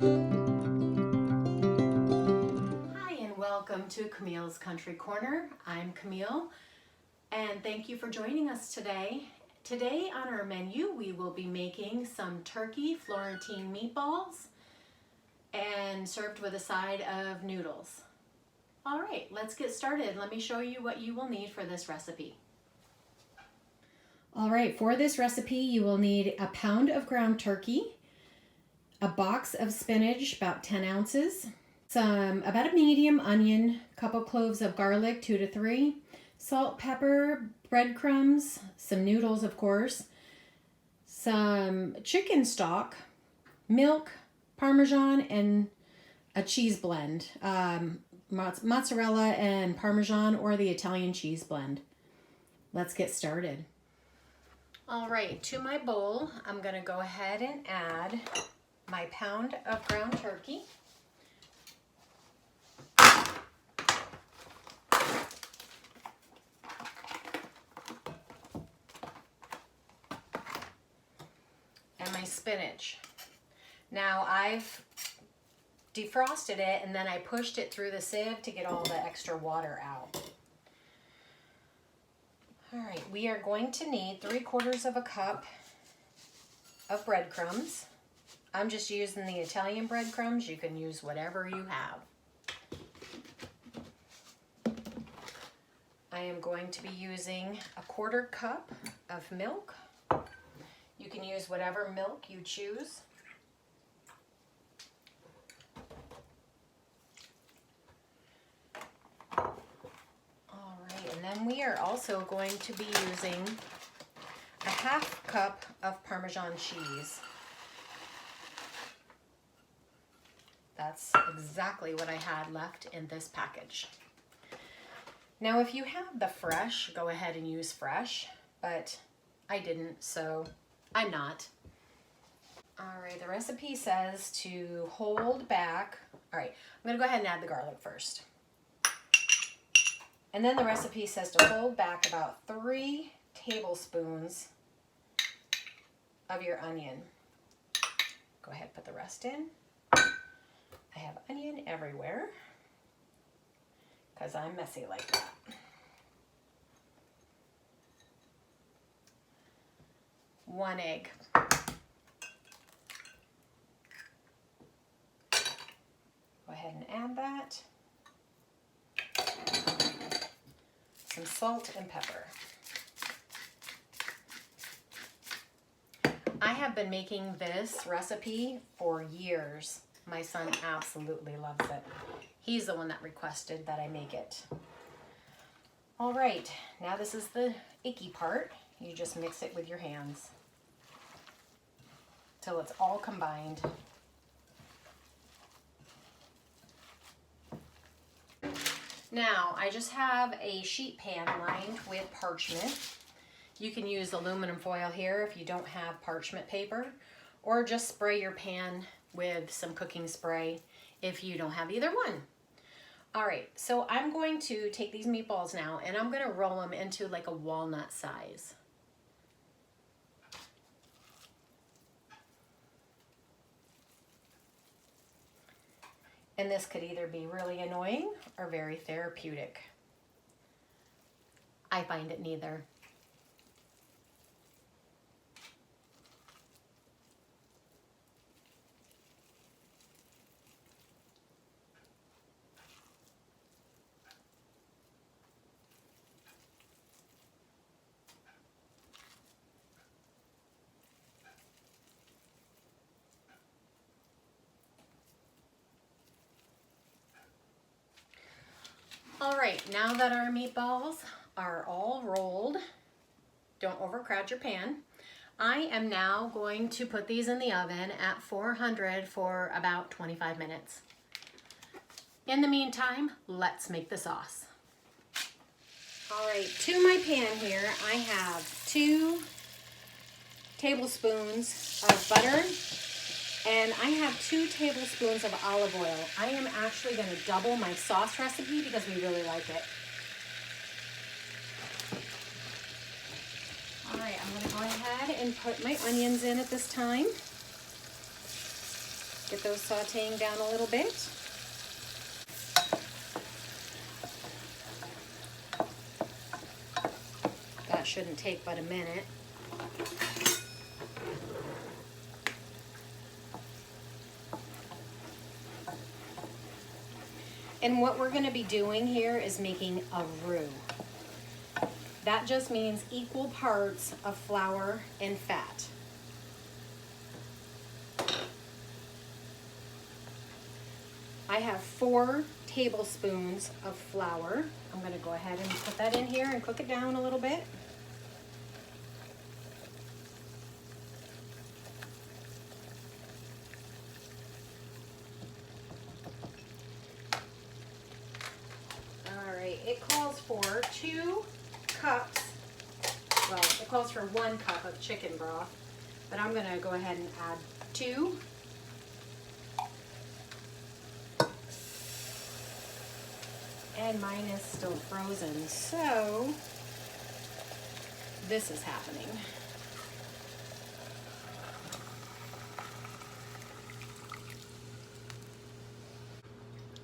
Hi and welcome to Camille's Country Corner. I'm Camille and thank you for joining us today. Today on our menu we will be making some turkey Florentine meatballs and served with a side of noodles. All right, let's get started. Let me show you what you will need for this recipe. All right, for this recipe you will need a pound of ground turkey, a box of spinach, about 10 ounces, about a medium onion, couple cloves of garlic, 2 to 3, salt, pepper, breadcrumbs, some noodles of course, some chicken stock, milk, Parmesan, and a cheese blend, mozzarella and Parmesan or the Italian cheese blend. Let's get started. All right, to my bowl, I'm gonna go ahead and add my pound of ground turkey. And my spinach. Now I've defrosted it and then I pushed it through the sieve to get all the extra water out. All right, we are going to need 3/4 of a cup of breadcrumbs. I'm just using the Italian breadcrumbs. You can use whatever you have. I am going to be using a 1/4 cup of milk. You can use whatever milk you choose. All right, and then we are also going to be using a 1/2 cup of Parmesan cheese. That's exactly what I had left in this package. Now, if you have the fresh, go ahead and use fresh, but I didn't, so I'm not. All right, the recipe says to hold back. All right, I'm gonna go ahead and add the garlic first. And then the recipe says to hold back about 3 tablespoons of your onion. Go ahead, put the rest in. I have onion everywhere because I'm messy like that. One egg. Go ahead and add that. Some salt and pepper. I have been making this recipe for years. My son absolutely loves it. He's the one that requested that I make it. All right, now this is the icky part. You just mix it with your hands till it's all combined. Now, I just have a sheet pan lined with parchment. You can use aluminum foil here if you don't have parchment paper, or just spray your pan with some cooking spray if you don't have either one. All right, so I'm going to take these meatballs now and I'm gonna roll them into like a walnut size. And this could either be really annoying or very therapeutic. I find it neither. All right, now that our meatballs are all rolled, don't overcrowd your pan. I am now going to put these in the oven at 400 for about 25 minutes. In the meantime, let's make the sauce. All right, to my pan here, I have 2 tablespoons of butter, and I have 2 tablespoons of olive oil. I am actually going to double my sauce recipe because we really like it. All right, I'm going to go ahead and put my onions in at this time. Get those sauteing down a little bit. That shouldn't take but a minute. And what we're going to be doing here is making a roux. That just means equal parts of flour and fat. I have 4 tablespoons of flour. I'm going to go ahead and put that in here and cook it down a little bit. All right, it calls for 2 cups. Well, it calls for 1 cup of chicken broth, but I'm going to go ahead and add 2. And mine is still frozen, so this is happening.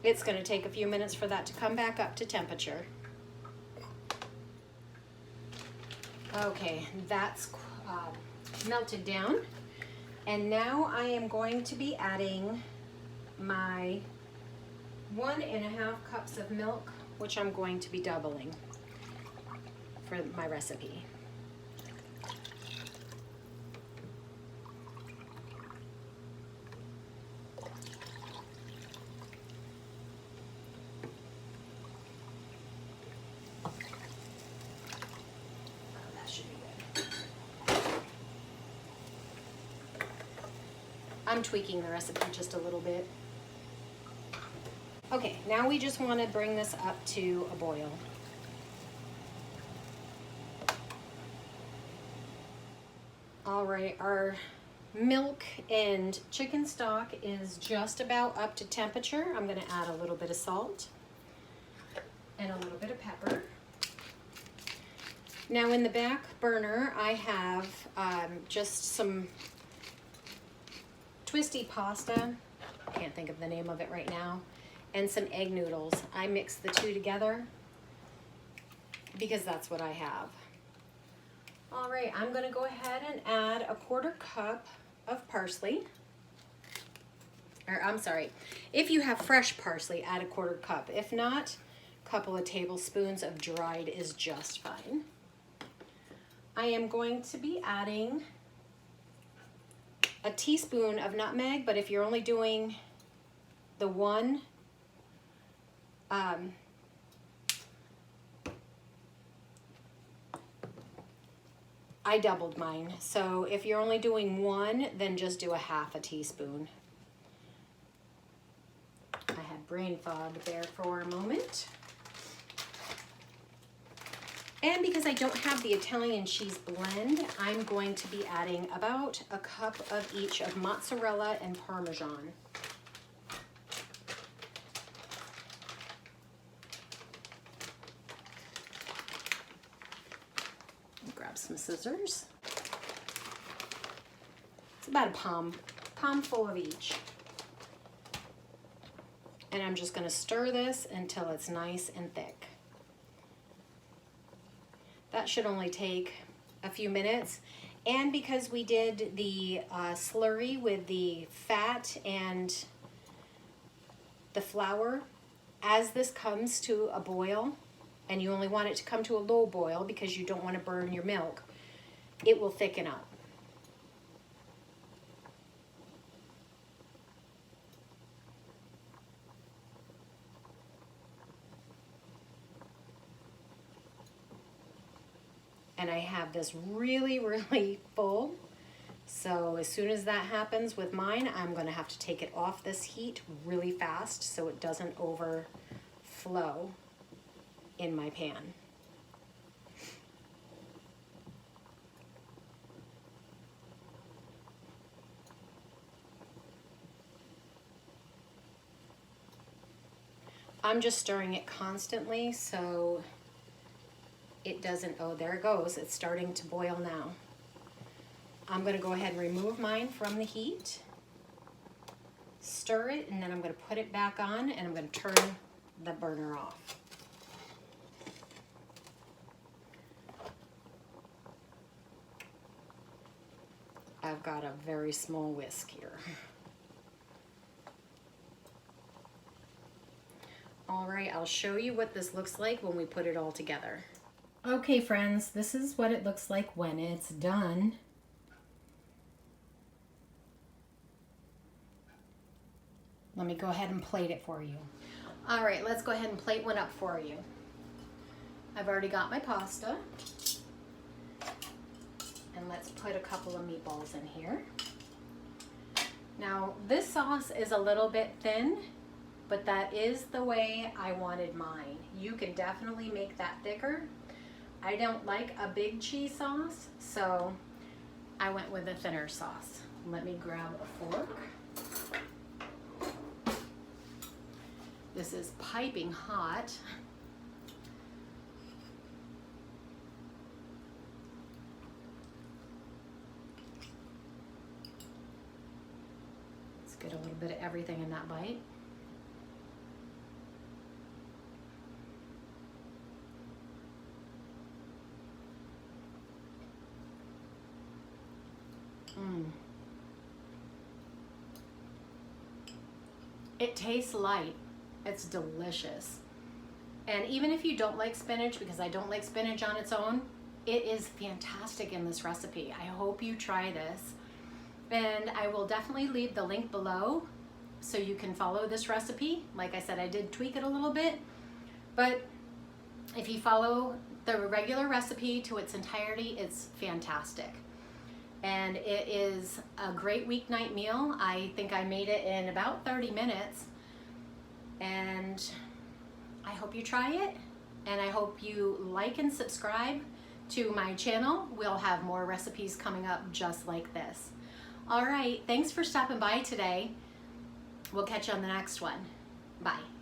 It's going to take a few minutes for that to come back up to temperature. Okay, that's melted down. And now I am going to be adding my 1.5 cups of milk, which I'm going to be doubling for my recipe. That should be good. I'm tweaking the recipe just a little bit. Okay, now we just want to bring this up to a boil. All right, our milk and chicken stock is just about up to temperature. I'm going to add a little bit of salt and a little bit of pepper. Now in the back burner, I have just some twisty pasta. I can't think of the name of it right now. And some egg noodles. I mix the 2 together because that's what I have. All right, I'm gonna go ahead and add a 1/4 cup of parsley. Or I'm sorry, if you have fresh parsley, add a 1/4 cup. If not, a couple of tablespoons of dried is just fine. I am going to be adding a teaspoon of nutmeg, but if you're only doing the one, I doubled mine. So if you're only doing 1, then just do a 1/2 teaspoon. I had brain fog there for a moment. And because I don't have the Italian cheese blend, I'm going to be adding about a cup of each of mozzarella and Parmesan. Grab some scissors. It's about a palm full of each. And I'm just going to stir this until it's nice and thick. That should only take a few minutes. And because we did the slurry with the fat and the flour, as this comes to a boil, and you only want it to come to a low boil because you don't want to burn your milk, it will thicken up. And I have this really, really full. So as soon as that happens with mine, I'm going to have to take it off this heat really fast so it doesn't overflow in my pan. I'm just stirring it constantly so it doesn't, oh, there it goes. It's starting to boil now. I'm going to go ahead and remove mine from the heat stir it, and then I'm going to put it back on, and I'm going to turn the burner off. I've got a very small whisk here. All right, I'll show you what this looks like when we put it all together. Okay, friends, this is what it looks like when it's done. Let me go ahead and plate it for you. All right, let's go ahead and plate one up for you. I've already got my pasta. And let's put a couple of meatballs in here. Now, this sauce is a little bit thin, but that is the way I wanted mine. You can definitely make that thicker. I don't like a big cheese sauce, so I went with a thinner sauce. Let me grab a fork. This is piping hot. Let's get a little bit of everything in that bite. It tastes light. It's delicious. And even if you don't like spinach, because I don't like spinach on its own, it is fantastic in this recipe. I hope you try this. And I will definitely leave the link below so you can follow this recipe. Like I said, I did tweak it a little bit, but if you follow the regular recipe to its entirety, it's fantastic. And it is a great weeknight meal. I think I made it in about 30 minutes. And I hope you try it. And I hope you like and subscribe to my channel. We'll have more recipes coming up just like this. All right, thanks for stopping by today. We'll catch you on the next one. Bye.